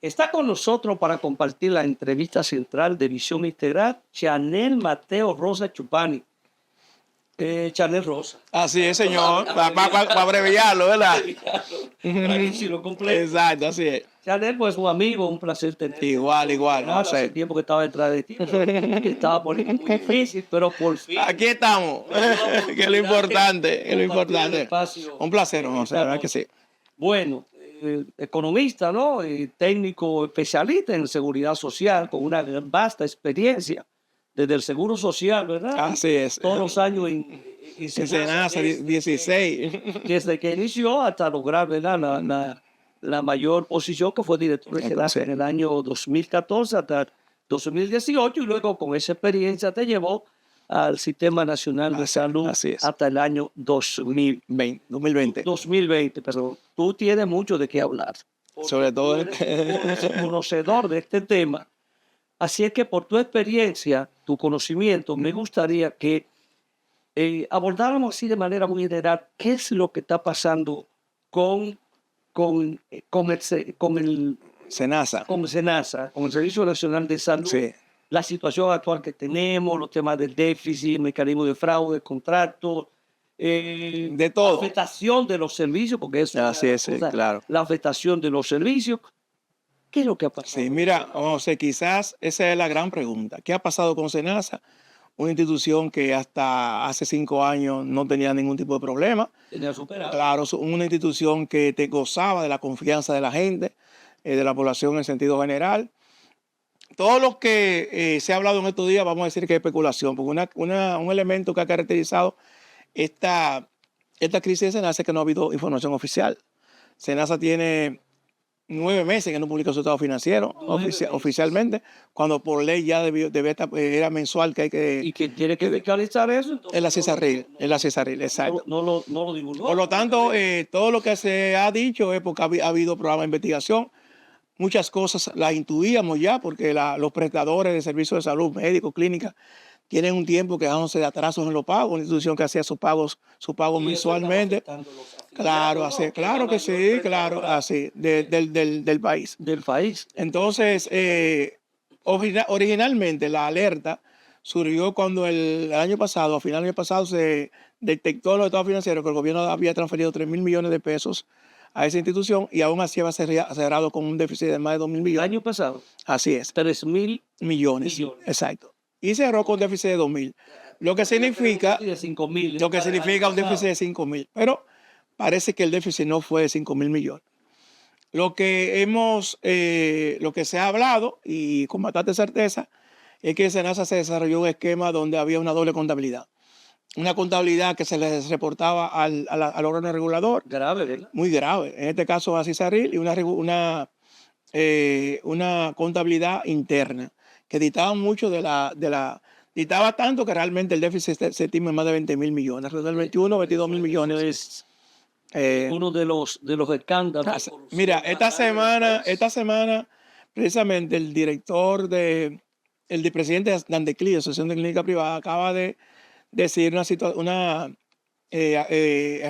Está con nosotros para compartir la entrevista central de Visión Integral, Chanel Mateo Rosa Chupani. Chanel Rosa. Así es, señor, para abreviarlo, ¿verdad? Si lo completo. Exacto, así es. Chanel, pues un amigo, un placer tenerte. Igual. Claro, hace tiempo que estaba detrás de ti, que estaba poniendo muy difícil, pero por fin. Aquí estamos, que es lo importante, es lo importante. Un placer, José, la verdad que sí. Bueno, economista, ¿no? Técnico especialista en seguridad social, con una vasta experiencia desde el Seguro Social, ¿verdad? Así es. Todos los años en Senasa 16. Desde que inició hasta lograr, ¿verdad? La mayor posición, que fue director general en el año 2014 hasta 2018, y luego con esa experiencia te llevó al Sistema Nacional de Salud hasta el año 2020. 2020, perdón. Tú tienes mucho de qué hablar. Sobre todo eres conocedor de este tema. Así es que por tu experiencia, tu conocimiento, me gustaría que abordáramos así de manera muy general qué es lo que está pasando con el Senasa. Con el Servicio Nacional de Salud. Sí. La situación actual que tenemos, los temas del déficit, mecanismo de fraude, contratos, de todo. La afectación de los servicios, porque eso así es, claro. La afectación de los servicios. ¿Qué es lo que ha pasado? Sí, mira, José, quizás esa es la gran pregunta. ¿Qué ha pasado con Senasa? Una institución que hasta hace 5 años no tenía ningún tipo de problema. Tenía superado. Claro, una institución que te gozaba de la confianza de la gente, de la población en sentido general. Todo lo que se ha hablado en estos días, vamos a decir que es especulación, porque un elemento que ha caracterizado esta crisis de Senasa es que no ha habido información oficial. Senasa tiene 9 meses que no publica su estado financiero oficialmente, cuando por ley ya era mensual que hay que... ¿Y que tiene que fiscalizar eso? Es la CESARRIL, exacto. No lo divulgó. Por lo tanto, todo lo que se ha dicho es porque ha habido programas de investigación. Muchas cosas las intuíamos ya, porque los prestadores de servicios de salud, médicos, clínicas, tienen un tiempo quedándose de atrasos en los pagos, una institución que hacía sus pagos mensualmente. Claro, así, claro que sí, claro, así, del país. Del país. Entonces, originalmente la alerta surgió cuando el año pasado, a final del año pasado, se detectó en los estados financieros que el gobierno había transferido 3.000 millones de pesos a esa institución y aún así había cerrado con un déficit de más de 2.000 millones. ¿El año pasado? Así es. 3.000 millones. Exacto. Y cerró con un déficit de 2.000. Lo que significa... De 5.000. Lo que significa un déficit de 5.000. Pero parece que el déficit no fue de 5.000 millones. Lo que se ha hablado, y con bastante certeza, es que en Senasa se desarrolló un esquema donde había una doble contabilidad. Una contabilidad que se les reportaba al órgano regulador. Grave, ¿verdad? Muy grave. En este caso a CESARRIL, y una contabilidad interna que dictaba mucho dictaba tanto que realmente el déficit se estima en más de 20.000 millones, alrededor del 21, 22.000 millones. Uno de los escándalos. Mira, esta semana, precisamente el presidente de Andeclí, Asociación de Clínica Privada, acaba de decir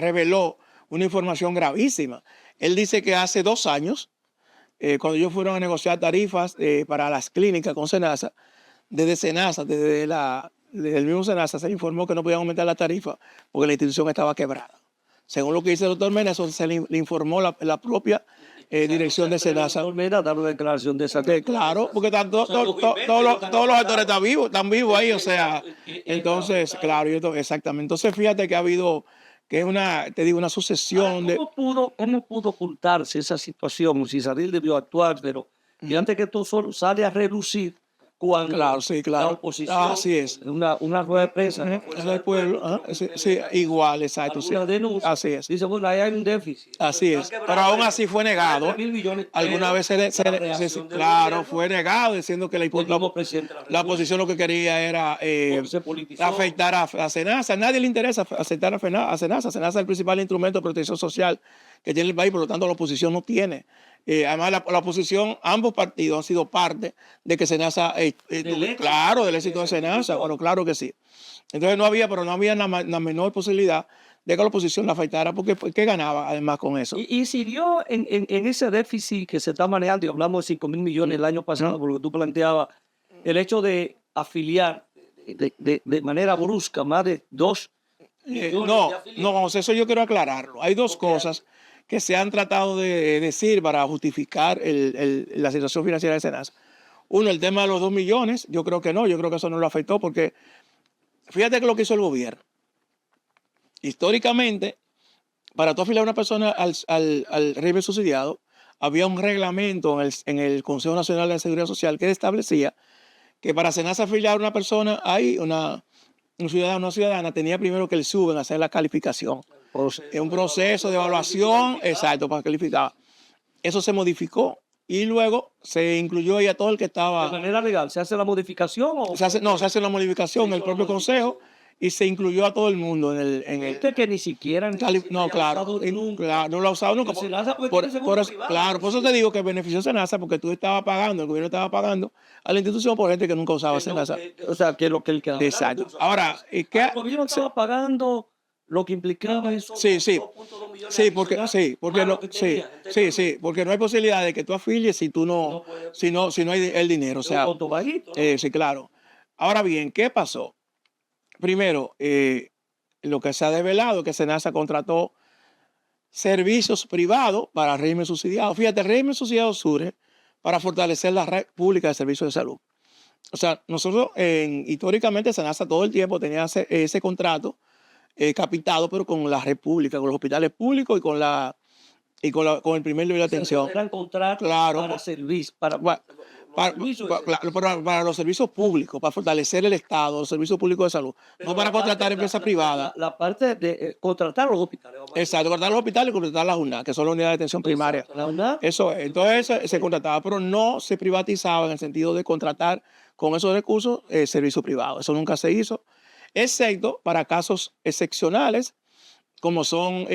reveló una información gravísima. Él dice que hace 2 años, cuando ellos fueron a negociar tarifas para las clínicas con Senasa, desde el mismo Senasa se informó que no podían aumentar la tarifa porque la institución estaba quebrada. Según lo que dice el doctor Mena, eso se le informó la propia dirección de Senasa. El doctor Mena da una declaración de esa. Claro, porque todos los actores están vivos ahí, o sea, entonces, claro, exactamente. Entonces, fíjate que ha habido, que es una sucesión de... ¿Cómo pudo ocultarse esa situación? Si CESARRIL debió actuar, pero antes que todo solo sale a relucir cuando la oposición, así es, una rueda de prensa del pueblo, sí, igual, exacto, sí. Denuncia, así es, dice, bueno, ahí hay un déficit, así es, pero aún así fue negado. Alguna vez claro, fue negado, diciendo que la oposición lo que quería era afectar a Senasa. A nadie le interesa afectar a Senasa. Senasa es el principal instrumento de protección social que tiene el país, por lo tanto la oposición no tiene. Además, la oposición, ambos partidos han sido parte de que Senasa, claro, del éxito de Senasa, bueno, claro que sí. Entonces no había la menor posibilidad de que la oposición la afectara, porque pues, ¿qué ganaba además con eso? Y si dio en ese déficit que se está manejando, y hablamos de 5.000 millones el año pasado, por lo que tú planteabas, el hecho de afiliar de manera brusca más de 2 millones No, de afiliados. no, José, eso yo quiero aclararlo. Hay dos cosas que se han tratado de decir para justificar la situación financiera de Senasa. Uno, el tema de los 2 millones, yo creo que no, yo creo que eso no lo afectó porque fíjate que lo que hizo el gobierno. Históricamente, para tú afiliar a una persona al régimen subsidiado, había un reglamento en el Consejo Nacional de Seguridad Social que establecía que para Senasa afiliar a una persona, hay un ciudadano, una ciudadana, tenía primero que el SUBEN hacer la calificación. Es un proceso de evaluación, exacto, para calificar. Eso se modificó y luego se incluyó ahí a todo el que De estaba. manera legal, ¿se hace la modificación o...? Se hace una modificación en el propio consejo y se incluyó a todo el mundo en el Este que ni siquiera no, claro, claro, no lo ha usado nunca. Porque Senasa puede tener seguro privado. Claro, por eso te digo que benefició Senasa porque tú estabas pagando, el gobierno estaba pagando a la institución por gente que nunca usaba Senasa. O sea, que lo que el que Exacto. Ahora, ¿qué? el gobierno estaba pagando lo que implicaba eso. Sí, sí. 2.2 millones Sí, porque adicionales, porque más no, lo que sí, tenía. sí, porque no hay posibilidad de que tú afilies si tú no, si no hay el dinero, o Un sea, costo bajito, ¿no? sí, claro. Ahora bien, ¿qué pasó? Primero, lo que se ha develado es que Senasa contrató servicios privados para el régimen subsidiado. Fíjate, el régimen subsidiado surge para fortalecer la red pública de servicios de salud. O sea, nosotros históricamente Senasa todo el tiempo tenía ese contrato capitado, pero con la red pública, con los hospitales públicos y con el primer nivel de atención. Eran contratos Claro, para servicios, para para los servicios públicos, para fortalecer el Estado, los servicios públicos de salud, no para contratar empresas privadas. La parte de contratar los hospitales. Exacto, contratar los hospitales y contratar las UNA, que son las unidades de atención primaria. Exacto, la UNA. Eso es. Entonces se contrataba, pero no se privatizaba en el sentido de contratar con esos recursos servicio privado. Eso nunca se hizo, excepto para casos excepcionales, como son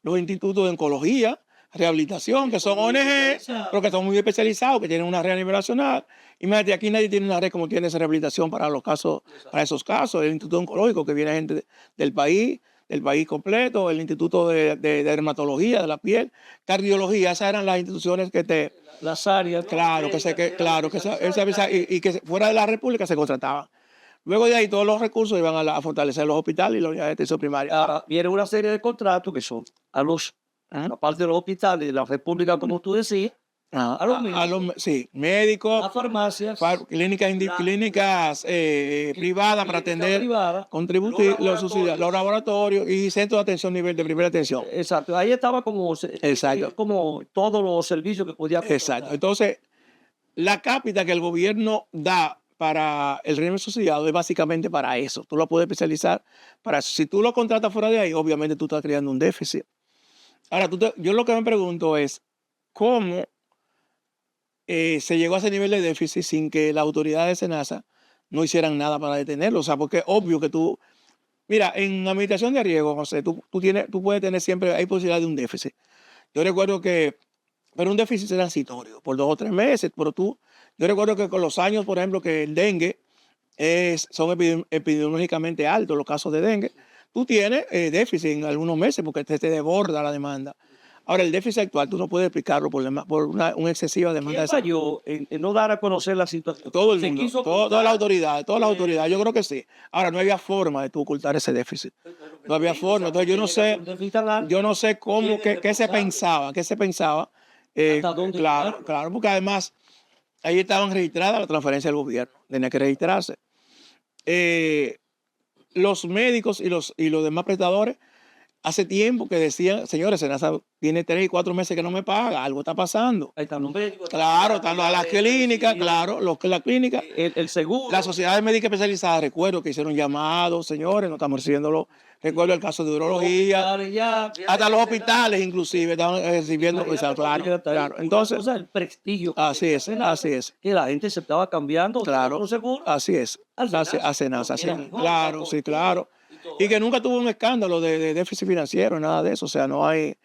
los institutos de oncología, rehabilitación, que son ONG, pero que son muy especializados, que tienen una red a nivel nacional. Imagínate, aquí nadie tiene una red como tiene esa rehabilitación para los casos, para esos casos. El Instituto Oncológico, que viene gente del país completo, el Instituto de Dermatología de la piel, cardiología, esas eran las instituciones que las áreas. Claro, y que fuera de la República se contrataban. Luego de ahí todos los recursos iban a fortalecer los hospitales y las unidades de atención primaria. Ahora, viene una serie de contratos que son aparte de los hospitales de la República, como tú decías, a los médicos, médicos, las farmacias, clínicas privadas para atender, privada, contribuir los laboratorios y centros de atención nivel de primera atención. Exacto, ahí estaba como todos los servicios que podía contratar. Exacto. Entonces, la cápita que el gobierno da para el régimen subsidiado es básicamente para eso. Tú lo puedes especializar para eso. Si tú lo contratas fuera de ahí, obviamente tú estás creando un déficit. Ahora, yo lo que me pregunto es, ¿cómo se llegó a ese nivel de déficit sin que las autoridades de Senasa no hicieran nada para detenerlo? O sea, porque es obvio que tú... Mira, en administración de riesgo, José, tú puedes tener siempre, hay posibilidad de un déficit. Yo recuerdo que, pero un déficit transitorio, por 2 o 3 meses, pero yo recuerdo que con los años, por ejemplo, que el dengue son epidemiológicamente altos los casos de dengue, tú tienes déficit en algunos meses porque te desborda la demanda. Ahora, el déficit actual tú no puedes explicarlo por una excesiva demanda. ¿Quién falló en no dar a conocer la situación? Todo el mundo, todas las autoridades, yo creo que sí. Ahora, no había forma de tú ocultar ese déficit. No había forma. Entonces, yo no sé cómo, qué se pensaba. Claro, porque además ahí estaban registradas las transferencias del gobierno, tenía que registrarse. Los médicos y los demás prestadores hace tiempo que decían, señores, Senasa tiene 3 y 4 meses que no me paga, algo está pasando. Ahí están los médicos. Claro, están las clínicas, claro, la clínica. El seguro. Las sociedades médicas especializadas, recuerdo que hicieron llamados, señores, no estamos recibiéndolo. Recuerdo el caso de urología, hasta los hospitales inclusive estaban recibiendo, claro. Entonces, o sea, el prestigio. Así es. Que la gente se estaba cambiando. Claro, seguro. Así es. A Senasa. Claro, sí, claro. Y que nunca tuvo un escándalo de déficit financiero, nada de eso. O sea, no hay,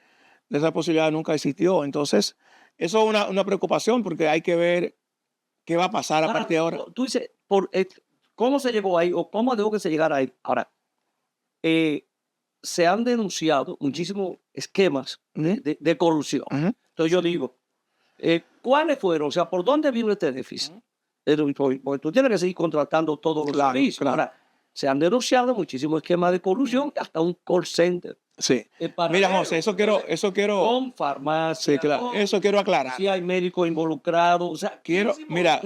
esa posibilidad nunca existió. Entonces, eso es una preocupación porque hay que ver qué va a pasar a partir de ahora. Tú dices, ¿cómo se llegó ahí o cómo dejó que se llegara ahí? Ahora, se han denunciado muchísimos esquemas de corrupción. Entonces yo digo, ¿cuáles fueron? O sea, ¿por dónde vino este déficit? Porque tú tienes que seguir contratando todos los servicios. Claro. Ahora, se han denunciado muchísimos esquemas de corrupción, hasta un call center. Sí. Mira, Paralelo. José, eso quiero, Con farmacia. sí, claro, eso quiero aclarar. Si hay médicos involucrados. O sea, Mira,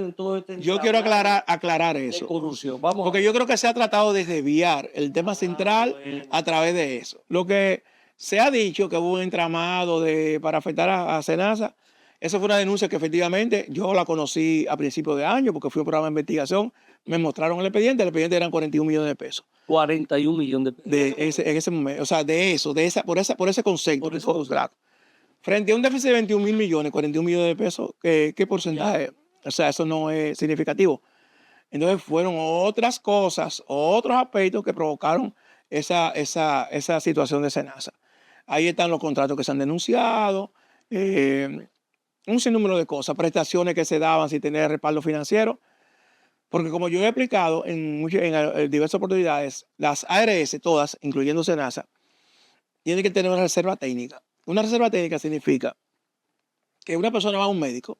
yo quiero aclarar de eso. corrupción. Vamos Porque yo creo que se ha tratado de desviar el tema central a través de eso. Lo que se ha dicho que hubo un entramado para afectar a Senasa, eso fue una denuncia que efectivamente yo la conocí a principios de año porque fui a un programa de investigación, me mostraron el expediente eran 41 millones de pesos. 41 millones de pesos. En ese momento, o sea, por ese concepto. Por eso, Claro. Frente a un déficit de 21 mil millones, 41 millones de pesos, ¿qué porcentaje? O sea, eso no es significativo. Entonces fueron otras cosas, otros aspectos que provocaron esa situación de Senasa. Ahí están los contratos que se han denunciado, un sinnúmero de cosas, prestaciones que se daban sin tener respaldo financiero. Porque como yo he explicado en diversas oportunidades, las ARS todas, incluyendo Senasa, tienen que tener una reserva técnica. Una reserva técnica significa que una persona va a un médico,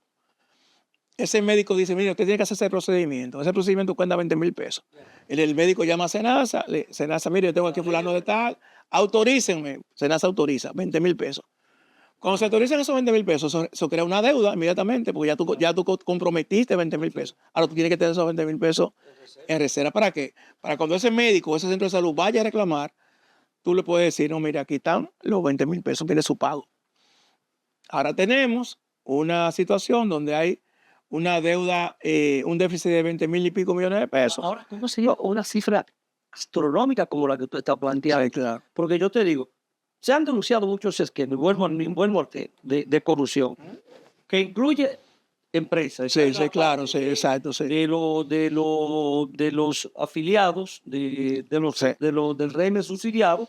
ese médico dice, mire, usted tiene que hacer ese procedimiento cuesta 20 mil pesos. El médico llama a Senasa, Senasa, mire, yo tengo aquí fulano de tal, autorícenme, Senasa autoriza, 20 mil pesos. Cuando se autorizan esos 20 mil pesos, eso crea una deuda inmediatamente, porque ya tú comprometiste 20 mil pesos. Ahora tú tienes que tener esos 20 mil pesos en reserva. ¿Para qué? Para cuando ese médico o ese centro de salud vaya a reclamar, tú le puedes decir, no, mira, aquí están los 20 mil pesos, viene su pago. Ahora tenemos una situación donde hay una deuda, un déficit de 20 mil y pico millones de pesos. Ahora, ¿cómo se llama? Una cifra astronómica como la que tú estás planteando. Sí, claro. Porque yo te digo, se han denunciado muchos esquemas, vuelvo al tema, de corrupción, que incluye empresas. Sí, claro, sí, exacto. Sí. De los afiliados, del régimen subsidiado,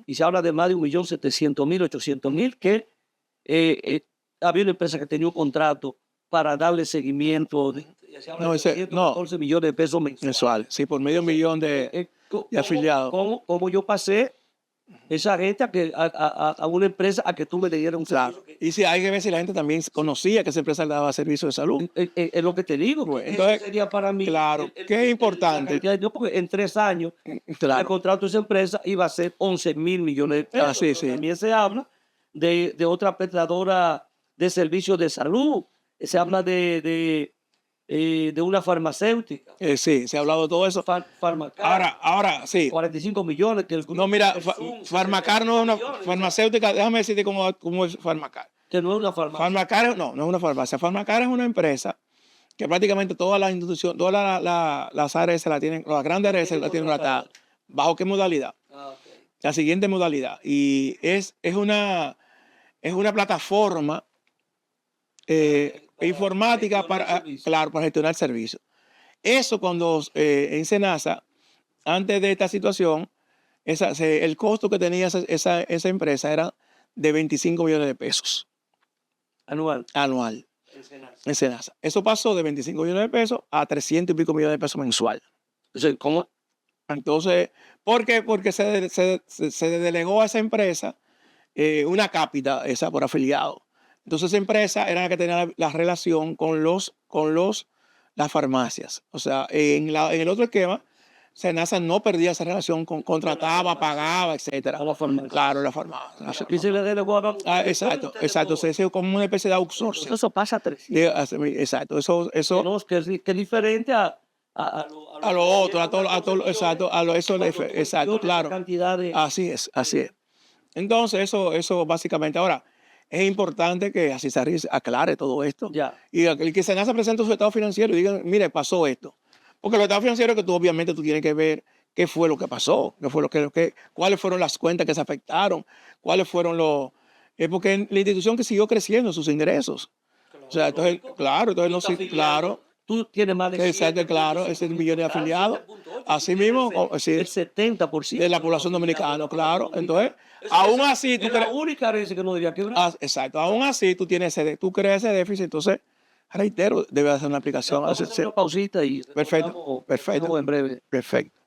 y se habla de más de 1.700.000, 800.000, que había una empresa que tenía un contrato para darle seguimiento. Se habla de 14 millones de pesos mensual. Sí, por medio millón de afiliados. ¿Cómo yo pasé esa gente a una empresa a que tú me le dieras un servicio? Y si hay que ver si la gente también conocía que esa empresa le daba servicio de salud. Es lo que te digo. Pues, entonces, sería para mí. Claro, qué importante. Porque en 3 años, el contrato de esa empresa iba a ser 11 mil millones de pesos. Sí, sí. También se habla de otra prestadora de servicios de salud. Se habla de una farmacéutica. Sí, se ha hablado de todo eso. Farmacar. Ahora, sí. 45 millones. No, mira, Farmacar no es una farmacéutica. Déjame decirte cómo es Farmacar. Que no es una farmacia. Farmacar no es una farmacia. Farmacar es una empresa que prácticamente todas las instituciones, todas las ARS la tienen, las grandes ARS la tienen tratada. ¿Bajo qué modalidad? La siguiente modalidad. Y es una plataforma informática para gestionar servicios. Eso cuando en Senasa, antes de esta situación, el costo que tenía esa empresa era de 25 millones de pesos. Anual. En Senasa. Eso pasó de 25 millones de pesos a 300 y pico millones de pesos mensual. ¿Cómo? Entonces, ¿por qué? Porque se delegó a esa empresa una cápita esa por afiliado. Entonces esa empresa era la que tenía la relación con las farmacias. O sea, en el otro esquema, Senasa no perdía esa relación, contrataba, pagaba, etcétera. Claro, la farmacia. Y se le delegó exacto. Se hizo como una especie de outsourcing. Eso pasa a 3. Exacto. Eso que es diferente a lo otro, exacto, exacto, claro. Así es. Entonces, eso básicamente. Ahora, es importante que Asisarri aclare todo esto. Y que Senasa presente su estado financiero y diga, mire, pasó esto. Porque el estado financiero que tú obviamente tienes que ver qué fue lo que pasó, cuáles fueron las cuentas que se afectaron, cuáles fueron porque la institución que siguió creciendo sus ingresos. O sea, entonces, claro. Tú tienes más de ese millón de afiliados. Así mismo, el 70% de la población dominicana, claro. Entonces, aún así, tú la única herencia que no debía quebrar. Exacto. Aún así, tú creas ese déficit, entonces, reitero, debe hacer una aplicación. Una pausita y perfecto. En breve. Perfecto.